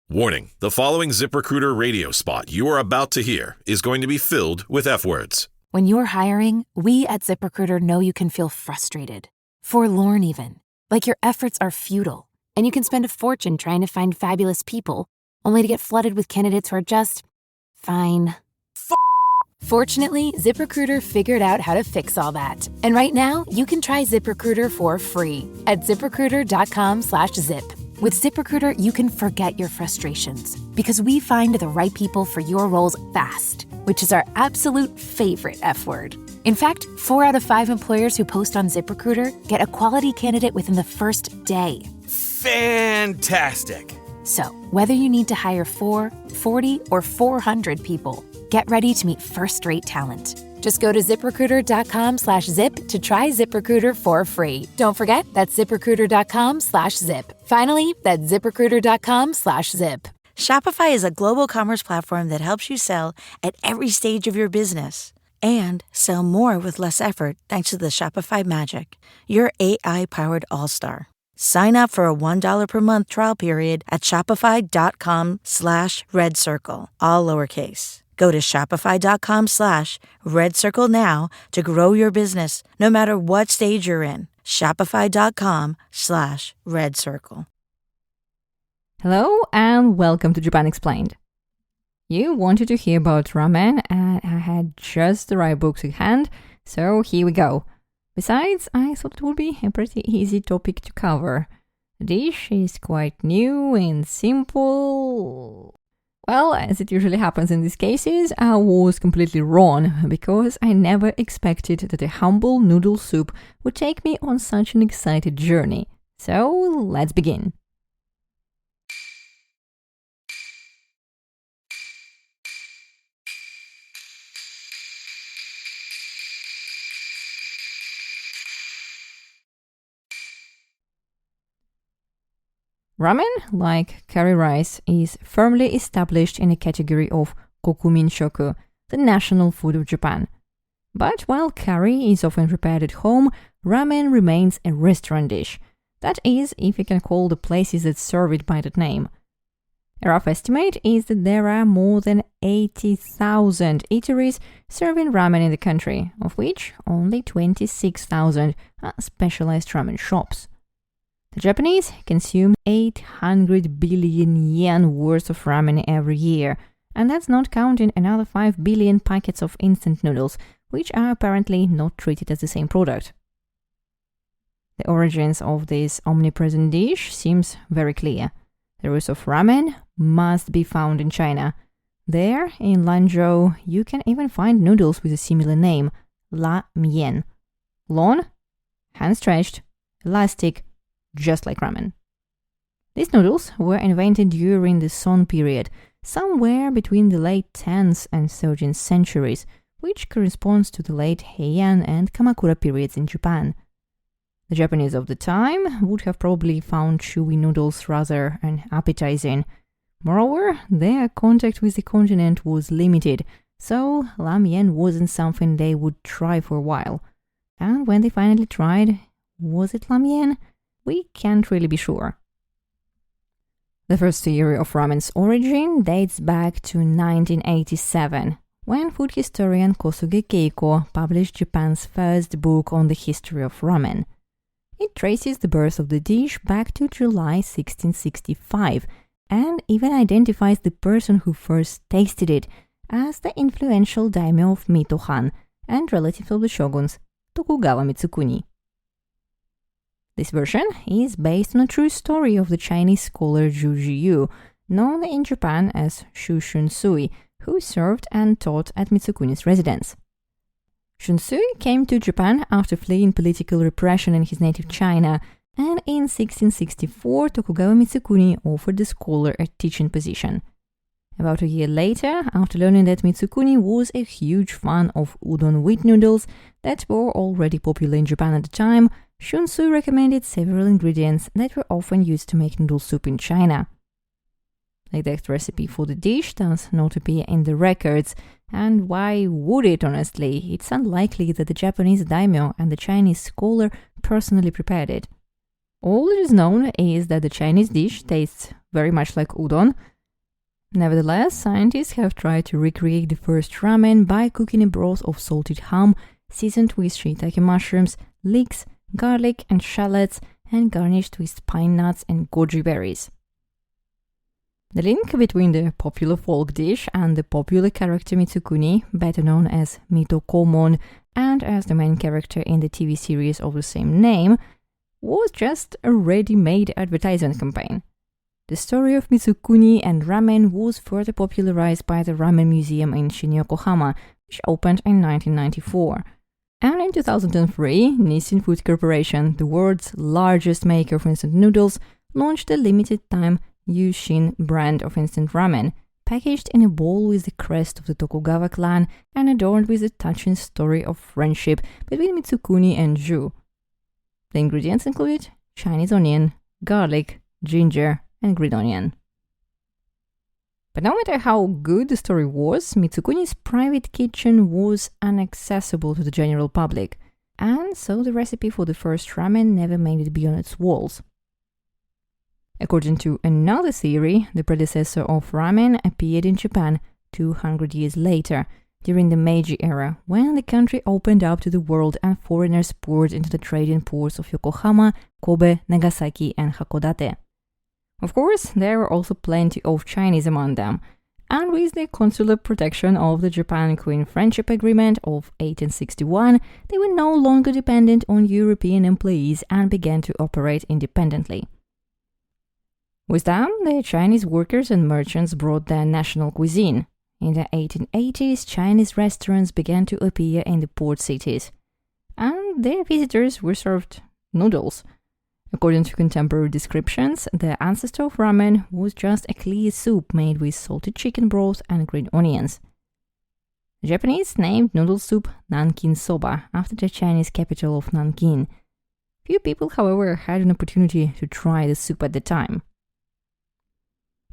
Warning, the following ZipRecruiter radio spot you are about to hear is going to be filled with F-words. When you're hiring, we at ZipRecruiter know you can feel frustrated, forlorn even, like your efforts are futile, and you can spend a fortune trying to find fabulous people, only to get flooded with candidates who are just fine. Fortunately, ZipRecruiter figured out how to fix all that. And right now, you can try ZipRecruiter for free at ZipRecruiter.com/zip. With ZipRecruiter, you can forget your frustrations because we find the right people for your roles fast, which is our absolute favorite F word. In fact, 4 out of 5 employers who post on ZipRecruiter get a quality candidate within the first day. Fantastic! So, whether you need to hire 4, 40, or 400 people, get ready to meet first-rate talent. Just go to ZipRecruiter.com/zip to try ZipRecruiter for free. Don't forget, that's ZipRecruiter.com/zip. Finally, that's ZipRecruiter.com/zip. Shopify is a global commerce platform that helps you sell at every stage of your business and sell more with less effort thanks to the Shopify Magic, your AI-powered all-star. Sign up for a $1 per month trial period at shopify.com/redcircle, all lowercase. Go to shopify.com/redcircle now to grow your business, no matter what stage you're in. Shopify.com/redcircle. Hello and welcome to Japan Explained. You wanted to hear about ramen and I had just the right books at hand, so here we go. Besides, I thought it would be a pretty easy topic to cover. The dish is quite new and simple. Well, as it usually happens in these cases, I was completely wrong because I never expected that a humble noodle soup would take me on such an excited journey. So, let's begin. Ramen, like curry rice, is firmly established in a category of kokuminshoku, the national food of Japan. But while curry is often prepared at home, ramen remains a restaurant dish. That is, if you can call the places that serve it by that name. A rough estimate is that there are more than 80,000 eateries serving ramen in the country, of which only 26,000 are specialized ramen shops. The Japanese consume 800 billion yen worth of ramen every year, and that's not counting another 5 billion packets of instant noodles, which are apparently not treated as the same product. The origins of this omnipresent dish seems very clear. The roots of ramen must be found in China. There, in Lanzhou, you can even find noodles with a similar name, la mian. Long, hand-stretched, elastic, just like ramen. These noodles were invented during the Song period, somewhere between the late 10th and 13th centuries, which corresponds to the late Heian and Kamakura periods in Japan. The Japanese of the time would have probably found chewy noodles rather unappetizing. Moreover, their contact with the continent was limited, so ramen wasn't something they would try for a while. And when they finally tried, was it ramen? We can't really be sure. The first theory of ramen's origin dates back to 1987, when food historian Kosuge Keiko published Japan's first book on the history of ramen. It traces the birth of the dish back to July 1665, and even identifies the person who first tasted it as the influential daimyo of Mito-han and relative of the shoguns, Tokugawa Mitsukuni. This version is based on a true story of the Chinese scholar Zhu Jiyu, known in Japan as Shu Shunsui, who served and taught at Mitsukuni's residence. Shunsui came to Japan after fleeing political repression in his native China, and in 1664 Tokugawa Mitsukuni offered the scholar a teaching position. About a year later, after learning that Mitsukuni was a huge fan of udon wheat noodles that were already popular in Japan at the time, Shunsui recommended several ingredients that were often used to make noodle soup in China. The exact recipe for the dish does not appear in the records, and why would it honestly? It's unlikely that the Japanese daimyo and the Chinese scholar personally prepared it. All that is known is that the Chinese dish tastes very much like udon, Nevertheless, scientists have tried to recreate the first ramen by cooking a broth of salted ham seasoned with shiitake mushrooms, leeks, garlic, and shallots, and garnished with pine nuts and goji berries. The link between the popular folk dish and the popular character Mitsukuni, better known as Mitokomon and as the main character in the TV series of the same name, was just a ready-made advertisement campaign. The story of Mitsukuni and ramen was further popularized by the Ramen Museum in Shin-Yokohama, which opened in 1994. And in 2003, Nissin Food Corporation, the world's largest maker of instant noodles, launched a limited-time Yushin brand of instant ramen, packaged in a bowl with the crest of the Tokugawa clan and adorned with a touching story of friendship between Mitsukuni and Zhu. The ingredients included Chinese onion, garlic, ginger, and green onion. But no matter how good the story was, Mitsukuni's private kitchen was inaccessible to the general public, and so the recipe for the first ramen never made it beyond its walls. According to another theory, the predecessor of ramen appeared in Japan 200 years later, during the Meiji era, when the country opened up to the world and foreigners poured into the trading ports of Yokohama, Kobe, Nagasaki, and Hakodate. Of course, there were also plenty of Chinese among them, and with the consular protection of the Japan-Queen Friendship Agreement of 1861, they were no longer dependent on European employees and began to operate independently. With them, the Chinese workers and merchants brought their national cuisine. In the 1880s, Chinese restaurants began to appear in the port cities, and their visitors were served noodles. According to contemporary descriptions, the ancestor of ramen was just a clear soup made with salted chicken broth and green onions. The Japanese named noodle soup Nankin Soba after the Chinese capital of Nankin. Few people, however, had an opportunity to try the soup at the time.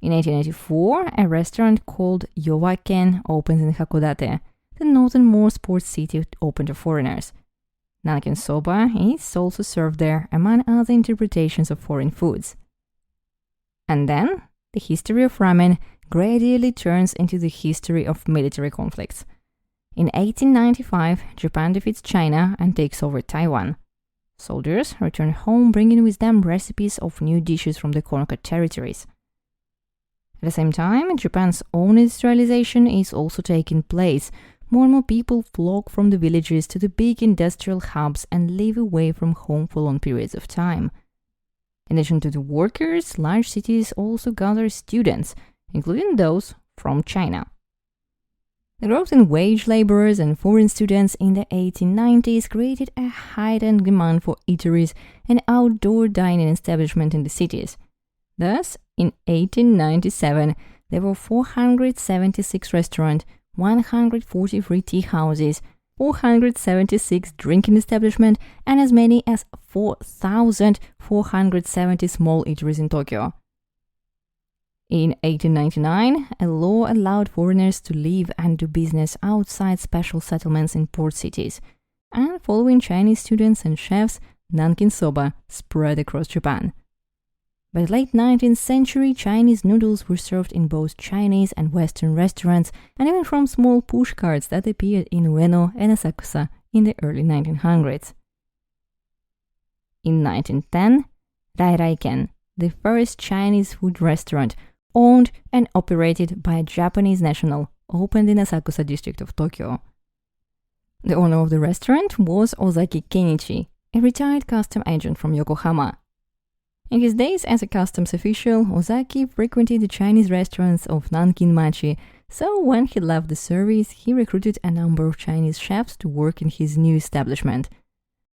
In 1884, a restaurant called Yowaken opened in Hakodate, the northernmost port city open to foreigners. Nankin soba is also served there, among other interpretations of foreign foods. And then, the history of ramen gradually turns into the history of military conflicts. In 1895, Japan defeats China and takes over Taiwan. Soldiers return home bringing with them recipes of new dishes from the conquered territories. At the same time, Japan's own industrialization is also taking place. More and more people flock from the villages to the big industrial hubs and live away from home for long periods of time. In addition to the workers, large cities also gather students, including those from China. The growth in wage laborers and foreign students in the 1890s created a heightened demand for eateries and outdoor dining establishments in the cities. Thus, in 1897, there were 476 restaurants, 143 tea houses, 476 drinking establishments, and as many as 4,470 small eateries in Tokyo. In 1899, a law allowed foreigners to live and do business outside special settlements in port cities, and following Chinese students and chefs, Nankin soba spread across Japan. By the late 19th century, Chinese noodles were served in both Chinese and Western restaurants, and even from small pushcarts that appeared in Ueno and Asakusa in the early 1900s. In 1910, Rai-Rai-ken, the first Chinese food restaurant, owned and operated by a Japanese national, opened in Asakusa district of Tokyo. The owner of the restaurant was Ozaki Kenichi, a retired custom agent from Yokohama. In his days as a customs official, Ozaki frequented the Chinese restaurants of Nankin Machi, so when he left the service, he recruited a number of Chinese chefs to work in his new establishment.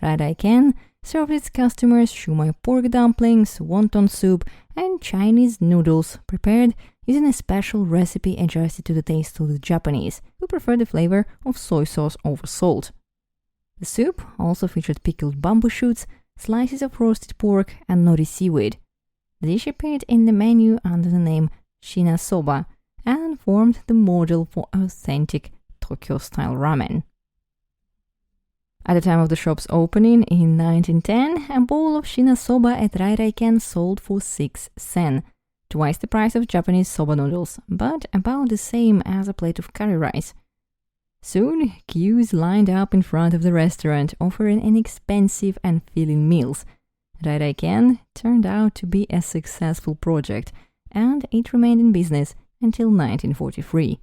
Rai-Rai-ken served its customers shumai pork dumplings, wonton soup, and Chinese noodles prepared using a special recipe adjusted to the taste of the Japanese, who prefer the flavor of soy sauce over salt. The soup also featured pickled bamboo shoots, slices of roasted pork, and nori seaweed. The dish appeared in the menu under the name Shina Soba and formed the model for authentic Tokyo-style ramen. At the time of the shop's opening in 1910, a bowl of Shina Soba at Rai-Rai-ken sold for 6 sen. twice the price of Japanese soba noodles, but about the same as a plate of curry rice. Soon, queues lined up in front of the restaurant, offering inexpensive and filling meals. Ramen turned out to be a successful project, and it remained in business until 1943.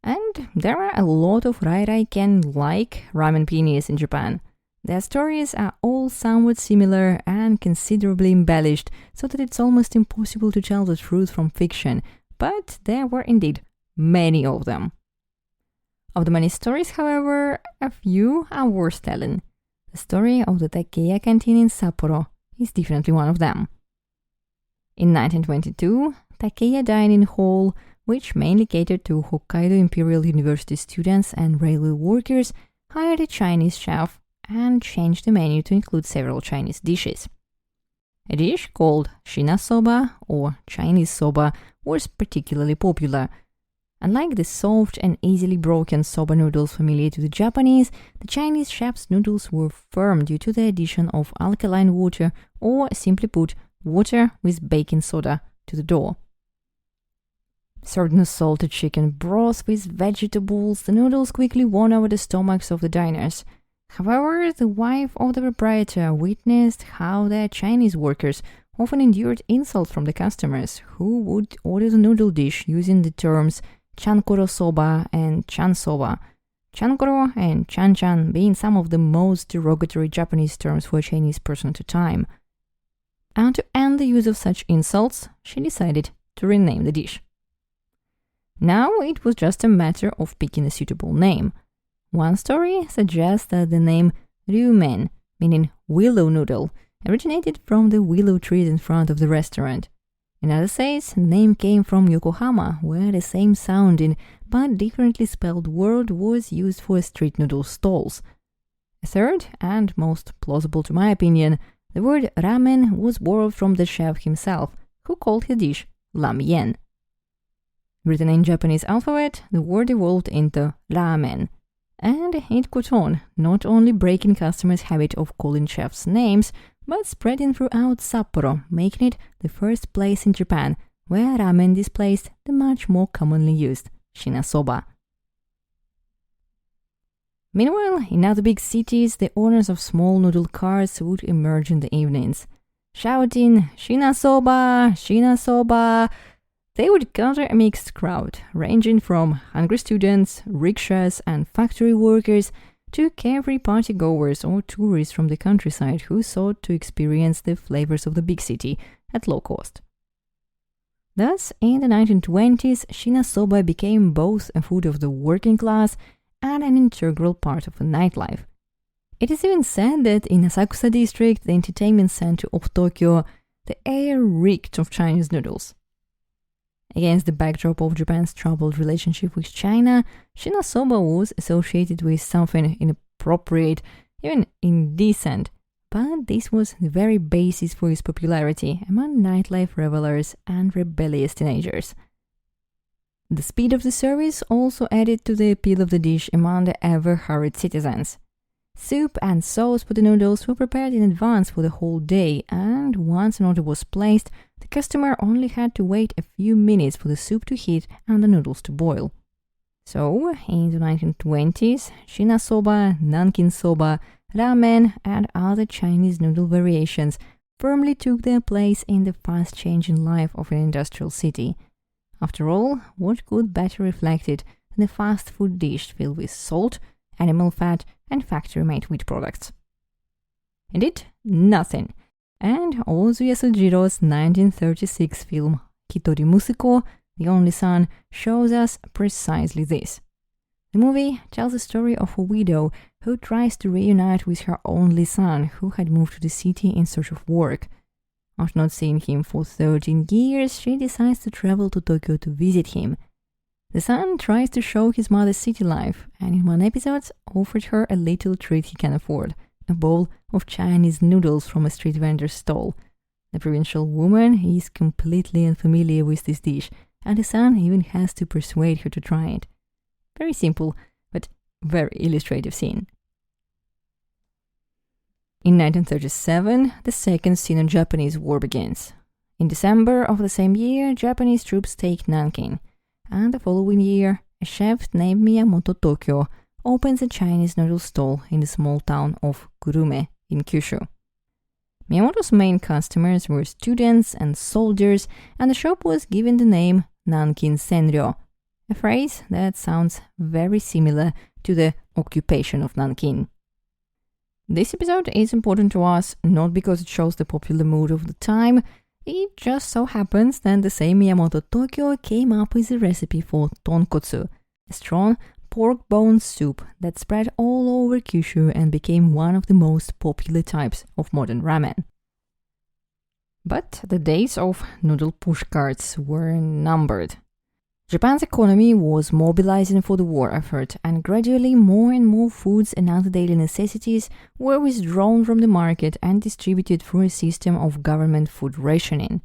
And there are a lot of ramen-like ramen pinies in Japan. Their stories are all somewhat similar and considerably embellished, so that it's almost impossible to tell the truth from fiction, but there were indeed many of them. Of the many stories, however, a few are worth telling. The story of the Takeya canteen in Sapporo is definitely one of them. In 1922, Takeya Dining Hall, which mainly catered to Hokkaido Imperial University students and railway workers, hired a Chinese chef and changed the menu to include several Chinese dishes. A dish called Shina soba, or Chinese soba, was particularly popular. Unlike the soft and easily broken soba noodles familiar to the Japanese, the Chinese chef's noodles were firm due to the addition of alkaline water, or simply put, water with baking soda, to the dough. Served in a salted chicken broth with vegetables, the noodles quickly won over the stomachs of the diners. However, the wife of the proprietor witnessed how their Chinese workers often endured insults from the customers, who would order the noodle dish using the terms chankoro soba and chan soba, chankoro and chan-chan being some of the most derogatory Japanese terms for a Chinese person at a time. And to end the use of such insults, she decided to rename the dish. Now it was just a matter of picking a suitable name. One story suggests that the name Ramen, meaning willow noodle, originated from the willow trees in front of the restaurant. Another says the name came from Yokohama, where the same sounding but differently spelled word was used for street noodle stalls. A third, and most plausible to my opinion, the word ramen was borrowed from the chef himself, who called his dish ramyen. Written in Japanese alphabet, the word evolved into ramen, and it caught on, not only breaking customers' habit of calling chefs' names, but spreading throughout Sapporo, making it the first place in Japan where ramen displaced the much more commonly used shina soba. Meanwhile, in other big cities, the owners of small noodle carts would emerge in the evenings, shouting, "Shina soba! Shina soba!" They would gather a mixed crowd, ranging from hungry students, rickshaws, and factory workers to carefree partygoers or tourists from the countryside who sought to experience the flavors of the big city at low cost. Thus, in the 1920s, shina soba became both a food of the working class and an integral part of the nightlife. It is even said that in Asakusa district, the entertainment center of Tokyo, the air reeked of Chinese noodles. Against the backdrop of Japan's troubled relationship with China, shina soba was associated with something inappropriate, even indecent, but this was the very basis for its popularity among nightlife revelers and rebellious teenagers. The speed of the service also added to the appeal of the dish among the ever-hurried citizens. Soup and sauce for the noodles were prepared in advance for the whole day, and once an order was placed, the customer only had to wait a few minutes for the soup to heat and the noodles to boil. So, in the 1920s, shina soba, nankin soba, ramen, and other Chinese noodle variations firmly took their place in the fast-changing life of an industrial city. After all, what could better reflect it than a fast food dish filled with salt, animal fat, and factory-made wheat products? Indeed, nothing. And Ozu Yasujiro's 1936 film Hitori Musuko, The Only Son, shows us precisely this. The movie tells the story of a widow who tries to reunite with her only son who had moved to the city in search of work. After not seeing him for 13 years, she decides to travel to Tokyo to visit him. The son tries to show his mother city life, and in one episode offered her a little treat he can afford, a bowl of Chinese noodles from a street vendor's stall. The provincial woman is completely unfamiliar with this dish, and the son even has to persuade her to try it. Very simple, but very illustrative scene. In 1937, the Second Sino-Japanese War begins. In December of the same year, Japanese troops take Nanking, and the following year, a chef named Miyamoto Tokyo opens a Chinese noodle stall in the small town of Kurume in Kyushu. Miyamoto's main customers were students and soldiers, and the shop was given the name Nankin Senryo, a phrase that sounds very similar to the occupation of Nankin. This episode is important to us not because it shows the popular mood of the time. It just so happens that the same Miyamoto Tokyo came up with a recipe for tonkotsu, a strong pork bone soup that spread all over Kyushu and became one of the most popular types of modern ramen. But the days of noodle pushcarts were numbered. Japan's economy was mobilizing for the war effort, and gradually more and more foods and other daily necessities were withdrawn from the market and distributed through a system of government food rationing.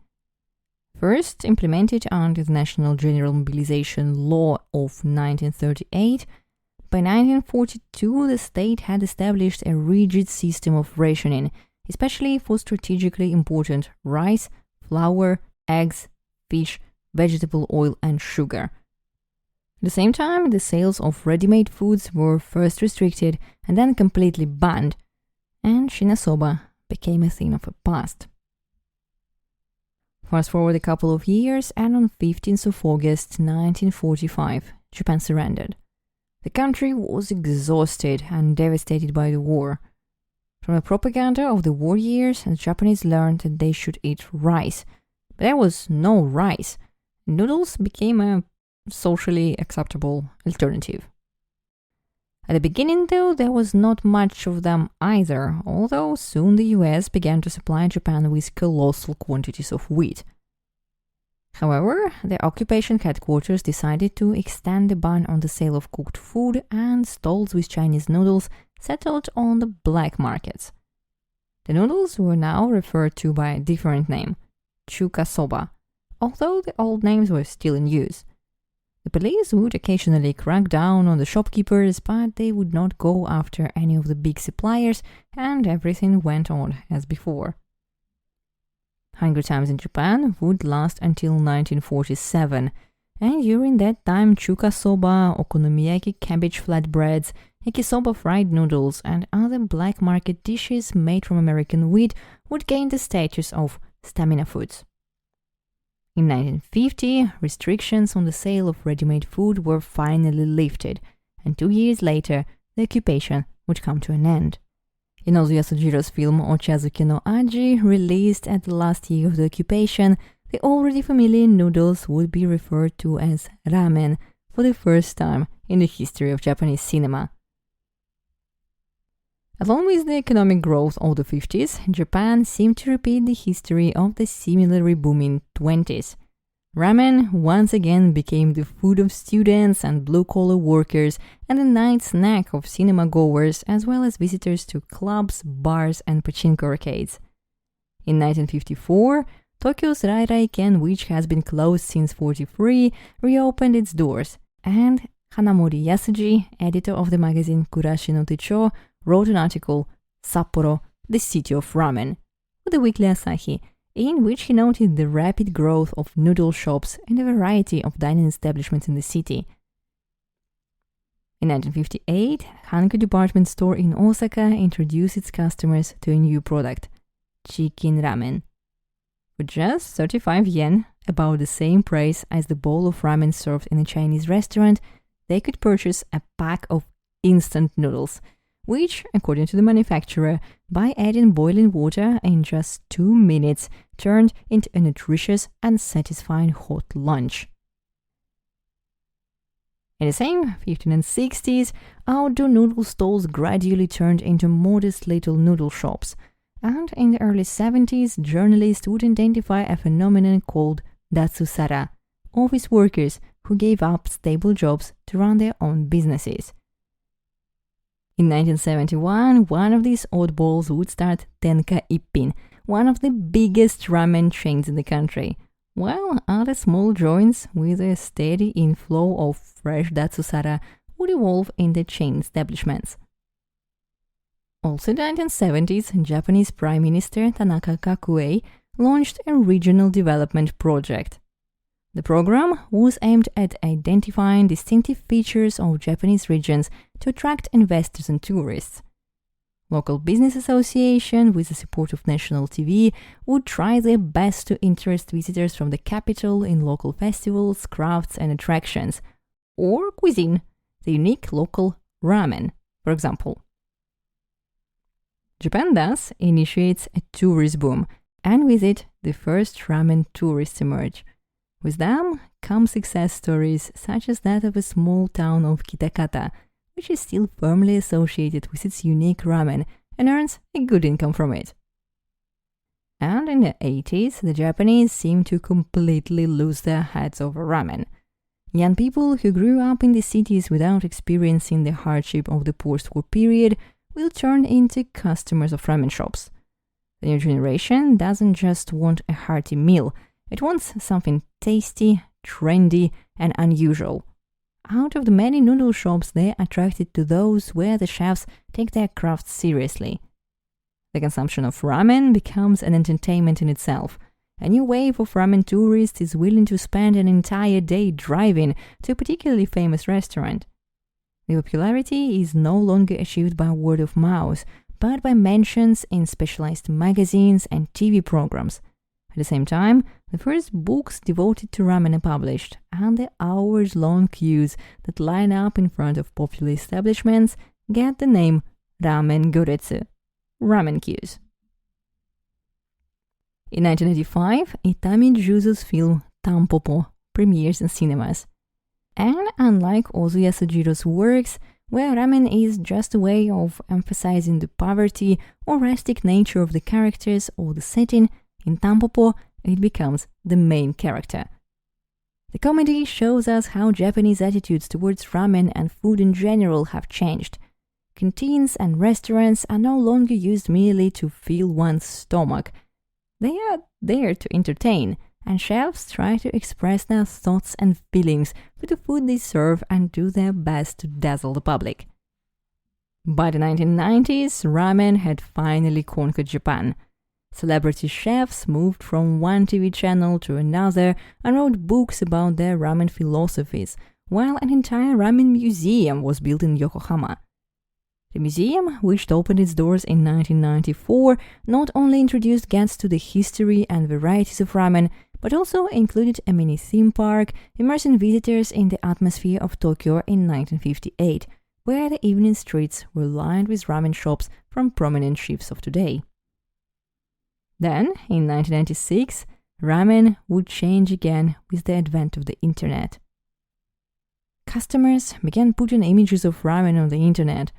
First implemented under the National General Mobilization Law of 1938, by 1942 the state had established a rigid system of rationing, especially for strategically important rice, flour, eggs, fish, vegetable oil and sugar. At the same time, the sales of ready-made foods were first restricted and then completely banned, and shinasoba became a thing of the past. Fast forward a couple of years, and on 15th of August 1945, Japan surrendered. The country was exhausted and devastated by the war. From the propaganda of the war years, the Japanese learned that they should eat rice, but there was no rice. Noodles became a socially acceptable alternative. At the beginning, though, there was not much of them either, although soon the US began to supply Japan with colossal quantities of wheat. However, the occupation headquarters decided to extend the ban on the sale of cooked food, and stalls with Chinese noodles settled on the black markets. The noodles were now referred to by a different name, chuka soba, although the old names were still in use. The police would occasionally crack down on the shopkeepers, but they would not go after any of the big suppliers, and everything went on as before. Hunger times in Japan would last until 1947, and during that time chuka soba, okonomiyaki cabbage flatbreads, yakisoba fried noodles, and other black market dishes made from American wheat would gain the status of stamina foods. In 1950, restrictions on the sale of ready-made food were finally lifted, and 2 years later, the occupation would come to an end. In Ozuya Sojiro's film Ochazuke no Aji, released at the last year of the occupation, the already familiar noodles would be referred to as ramen for the first time in the history of Japanese cinema. Along with the economic growth of the 50s, Japan seemed to repeat the history of the similarly booming 20s. Ramen once again became the food of students and blue-collar workers and the night snack of cinema-goers as well as visitors to clubs, bars and pachinko arcades. In 1954, Tokyo's Rai-Rai-ken, which has been closed since 1943, reopened its doors, and Hanamori Yasuji, editor of the magazine Kurashi no Techo, wrote an article, Sapporo, the City of Ramen, for the Weekly Asahi, in which he noted the rapid growth of noodle shops and a variety of dining establishments in the city. In 1958, Hankyu department store in Osaka introduced its customers to a new product, chicken ramen. For just 35 yen, about the same price as the bowl of ramen served in a Chinese restaurant, they could purchase a pack of instant noodles, which, according to the manufacturer, by adding boiling water in just 2 minutes, turned into a nutritious and satisfying hot lunch. In the same 1560s, outdoor noodle stalls gradually turned into modest little noodle shops, and in the early 70s, journalists would identify a phenomenon called datsusara, office workers who gave up stable jobs to run their own businesses. In 1971, one of these oddballs would start Tenka Ippin, one of the biggest ramen chains in the country, while other small joints with a steady inflow of fresh datsusara would evolve into chain establishments. Also in the 1970s, Japanese Prime Minister Tanaka Kakue launched a regional development project. The program was aimed at identifying distinctive features of Japanese regions to attract investors and tourists. Local business association, with the support of national TV, would try their best to interest visitors from the capital in local festivals, crafts and attractions, or cuisine, the unique local ramen, for example. Japan thus initiates a tourist boom, and with it, the first ramen tourists emerge. With them come success stories such as that of a small town of Kitakata, which is still firmly associated with its unique ramen and earns a good income from it. And in the 80s, the Japanese seem to completely lose their heads over ramen. Young people who grew up in the cities without experiencing the hardship of the post-war period will turn into customers of ramen shops. The new generation doesn't just want a hearty meal, it wants something tasty, trendy, and unusual. Out of the many noodle shops, they're attracted to those where the chefs take their craft seriously. The consumption of ramen becomes an entertainment in itself. A new wave of ramen tourists is willing to spend an entire day driving to a particularly famous restaurant. The popularity is no longer achieved by word of mouth, but by mentions in specialized magazines and TV programs. At the same time, the first books devoted to ramen are published, and the hours-long queues that line up in front of popular establishments get the name Ramen Goretsu, ramen queues. In 1985, Itami Juzu's film Tampopo premieres in cinemas. And unlike Ozu Yasujiro's works, where ramen is just a way of emphasizing the poverty or rustic nature of the characters or the setting, in Tampopo, it becomes the main character. The comedy shows us how Japanese attitudes towards ramen and food in general have changed. Canteens and restaurants are no longer used merely to fill one's stomach. They are there to entertain, and chefs try to express their thoughts and feelings with the food they serve and do their best to dazzle the public. By the 1990s, ramen had finally conquered Japan. Celebrity chefs moved from one TV channel to another and wrote books about their ramen philosophies, while an entire ramen museum was built in Yokohama. The museum, which opened its doors in 1994, not only introduced guests to the history and varieties of ramen, but also included a mini theme park, immersing visitors in the atmosphere of Tokyo in 1958, where the evening streets were lined with ramen shops from prominent chefs of today. Then, in 1996, ramen would change again with the advent of the internet. Customers began putting images of ramen on the internet.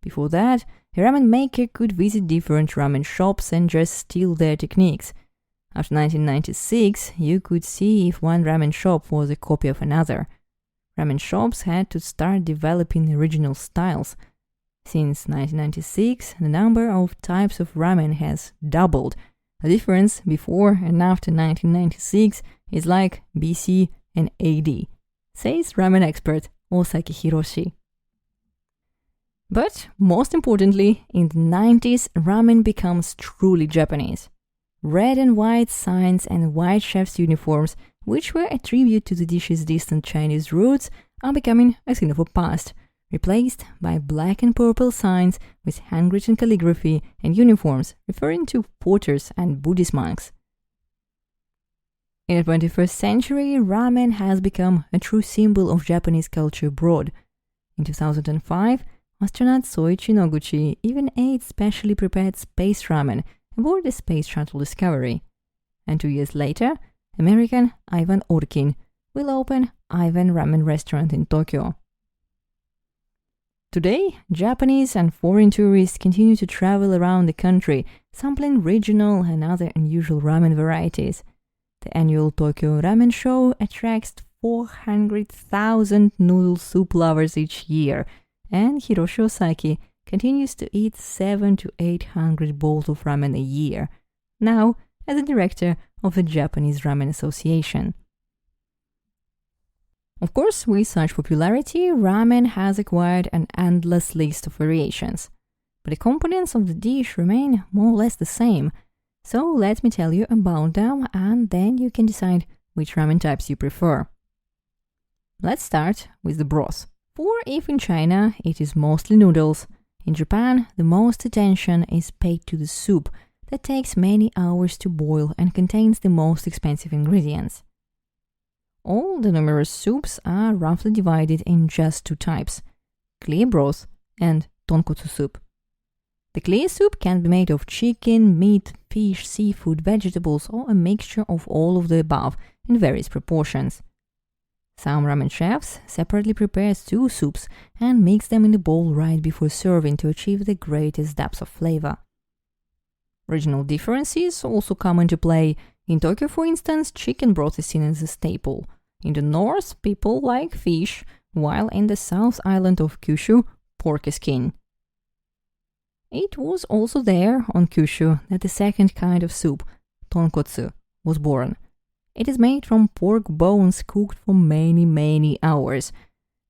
Before that, a ramen maker could visit different ramen shops and just steal their techniques. After 1996, you could see if one ramen shop was a copy of another. Ramen shops had to start developing original styles. Since 1996, the number of types of ramen has doubled. The difference before and after 1996 is like BC and AD, says ramen expert Osaki Hiroshi. But most importantly, in the 90s, ramen becomes truly Japanese. Red and white signs and white chefs' uniforms, which were a tribute to the dish's distant Chinese roots, are becoming a thing of the past, replaced by black and purple signs with handwritten calligraphy and uniforms referring to porters and Buddhist monks. In the 21st century, ramen has become a true symbol of Japanese culture abroad. In 2005, astronaut Soichi Noguchi even ate specially prepared space ramen aboard the Space Shuttle Discovery. And 2 years later, American Ivan Orkin will open Ivan Ramen Restaurant in Tokyo. Today, Japanese and foreign tourists continue to travel around the country, sampling regional and other unusual ramen varieties. The annual Tokyo Ramen Show attracts 400,000 noodle soup lovers each year, and Hiroshi Osaki continues to eat 700 to 800 bowls of ramen a year, now as a director of the Japanese Ramen Association. Of course, with such popularity, ramen has acquired an endless list of variations. But the components of the dish remain more or less the same. So let me tell you about them, and then you can decide which ramen types you prefer. Let's start with the broth. For if in China it is mostly noodles, in Japan the most attention is paid to the soup that takes many hours to boil and contains the most expensive ingredients. All the numerous soups are roughly divided in just two types, clear broth and tonkotsu soup. The clear soup can be made of chicken, meat, fish, seafood, vegetables, or a mixture of all of the above in various proportions. Some ramen chefs separately prepare two soups and mix them in the bowl right before serving to achieve the greatest depth of flavor. Regional differences also come into play. In Tokyo, for instance, chicken broth is seen as a staple. In the north, people like fish, while in the south island of Kyushu, pork is king. It was also there, on Kyushu, that the second kind of soup, tonkotsu, was born. It is made from pork bones cooked for many hours.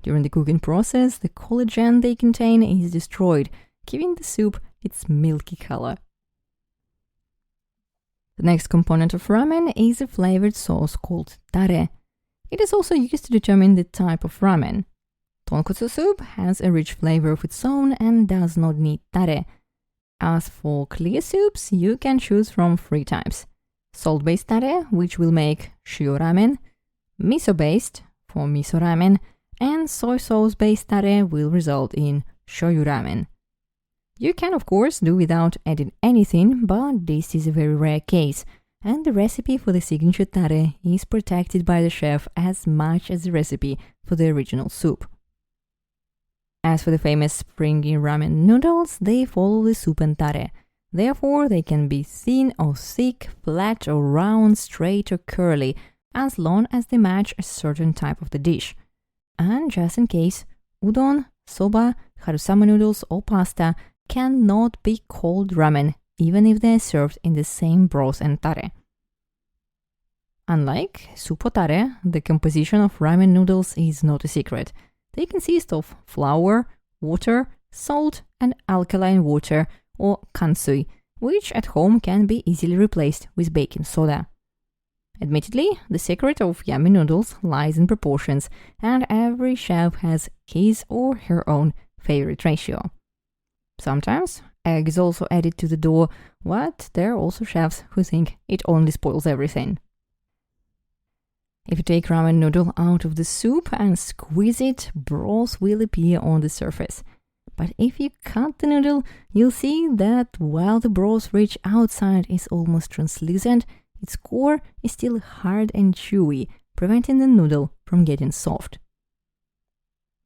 During the cooking process, the collagen they contain is destroyed, giving the soup its milky color. The next component of ramen is a flavored sauce called tare. It is also used to determine the type of ramen. Tonkotsu soup has a rich flavor of its own and does not need tare. As for clear soups, you can choose from three types: salt-based tare, which will make shio ramen, miso-based for miso ramen, and soy sauce-based tare will result in shoyu ramen. You can of course do without adding anything, but this is a very rare case, and the recipe for the signature tare is protected by the chef as much as the recipe for the original soup. As for the famous springy ramen noodles, they follow the soup and tare. Therefore, they can be thin or thick, flat or round, straight or curly, as long as they match a certain type of the dish. And just in case, udon, soba, harusama noodles or pasta cannot be called ramen, even if they are served in the same broth and tare. Unlike soup or tare, the composition of ramen noodles is not a secret. They consist of flour, water, salt, and alkaline water, or kansui, which at home can be easily replaced with baking soda. Admittedly, the secret of yummy noodles lies in proportions, and every chef has his or her own favorite ratio. Sometimes egg is also added to the dough, but there are also chefs who think it only spoils everything. If you take ramen noodle out of the soup and squeeze it, broth will appear on the surface. But if you cut the noodle, you'll see that while the broth rich outside is almost translucent, its core is still hard and chewy, preventing the noodle from getting soft.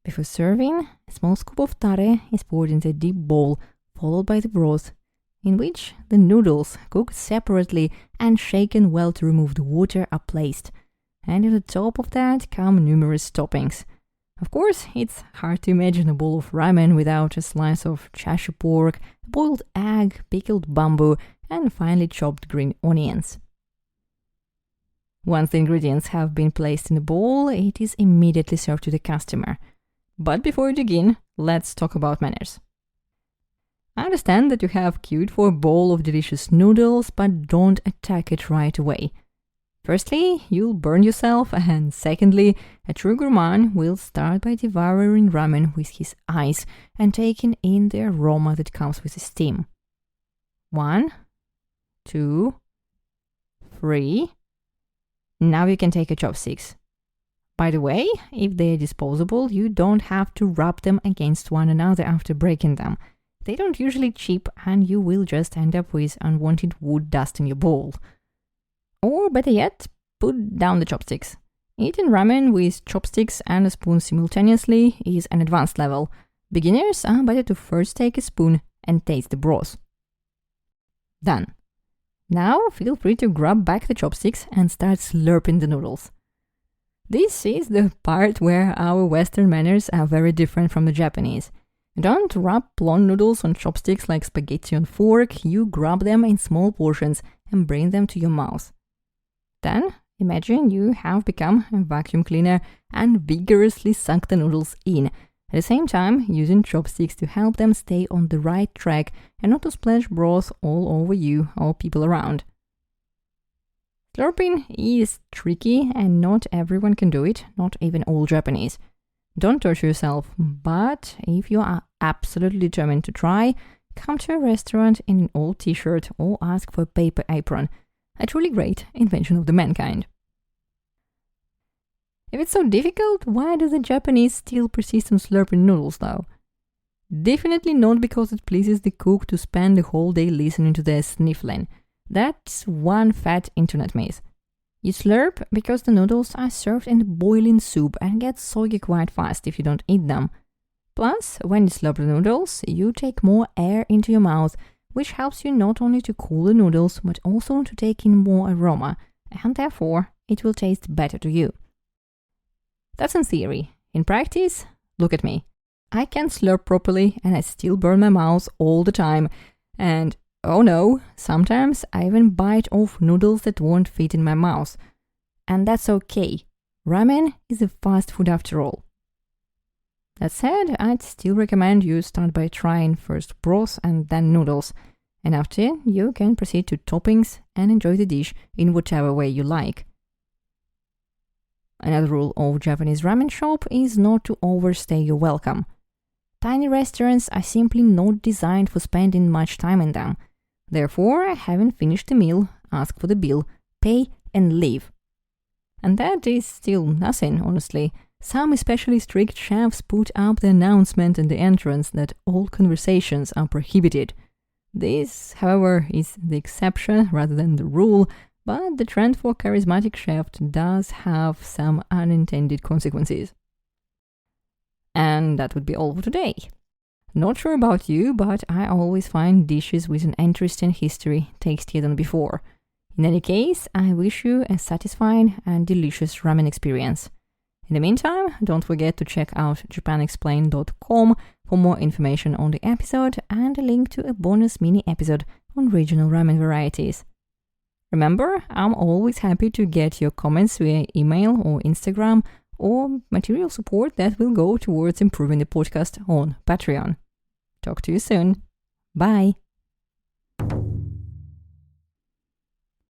Before serving, a small scoop of tare is poured into a deep bowl, followed by the broth, in which the noodles, cooked separately and shaken well to remove the water, are placed. And at the top of that come numerous toppings. Of course, it's hard to imagine a bowl of ramen without a slice of chashu pork, a boiled egg, pickled bamboo, and finely chopped green onions. Once the ingredients have been placed in the bowl, it is immediately served to the customer. But before we begin, let's talk about manners. I understand that you have queued for a bowl of delicious noodles, but don't attack it right away. Firstly, you'll burn yourself, and secondly, a true gourmand will start by devouring ramen with his eyes and taking in the aroma that comes with the steam. 1, 2, 3. Now you can take your chopsticks. By the way, if they are disposable, you don't have to rub them against one another after breaking them. They don't usually chip, and you will just end up with unwanted wood dust in your bowl. Or better yet, put down the chopsticks. Eating ramen with chopsticks and a spoon simultaneously is an advanced level. Beginners are better to first take a spoon and taste the broth. Done. Now feel free to grab back the chopsticks and start slurping the noodles. This is the part where our Western manners are very different from the Japanese. You don't rub blonde noodles on chopsticks like spaghetti on fork, you grab them in small portions and bring them to your mouth. Then, imagine you have become a vacuum cleaner and vigorously sunk the noodles in, At the same time, using chopsticks to help them stay on the right track and not to splash broth all over you or people around. Slurping is tricky and not everyone can do it, not even all Japanese. Don't torture yourself, but if you are absolutely determined to try, come to a restaurant in an old t-shirt or ask for a paper apron, a truly great invention of the mankind. If it's so difficult, why do the Japanese still persist on slurping noodles though? Definitely not because it pleases the cook to spend the whole day listening to their sniffling. That's one fat internet myth. You slurp because the noodles are served in boiling soup and get soggy quite fast if you don't eat them. Plus, when you slurp the noodles, you take more air into your mouth, which helps you not only to cool the noodles, but also to take in more aroma, and therefore, it will taste better to you. That's in theory. In practice, look at me. I can slurp properly and I still burn my mouth all the time. And oh no, sometimes I even bite off noodles that won't fit in my mouth. And that's okay. Ramen is a fast food after all. That said, I'd still recommend you start by trying first broth and then noodles. And after, you can proceed to toppings and enjoy the dish in whatever way you like. Another rule of Japanese ramen shop is not to overstay your welcome. Tiny restaurants are simply not designed for spending much time in them. Therefore, having finished the meal, ask for the bill, pay and leave. And that is still nothing, honestly. Some especially strict chefs put up the announcement in the entrance that all conversations are prohibited. This, however, is the exception rather than the rule, but the trend for charismatic chef does have some unintended consequences. And that would be all for today. Not sure about you, but I always find dishes with an interesting history tastier than before. In any case, I wish you a satisfying and delicious ramen experience. In the meantime, don't forget to check out japanexplained.com for more information on the episode and a link to a bonus mini episode on regional ramen varieties. Remember, I'm always happy to get your comments via email or Instagram or material support that will go towards improving the podcast on Patreon. Talk to you soon. Bye.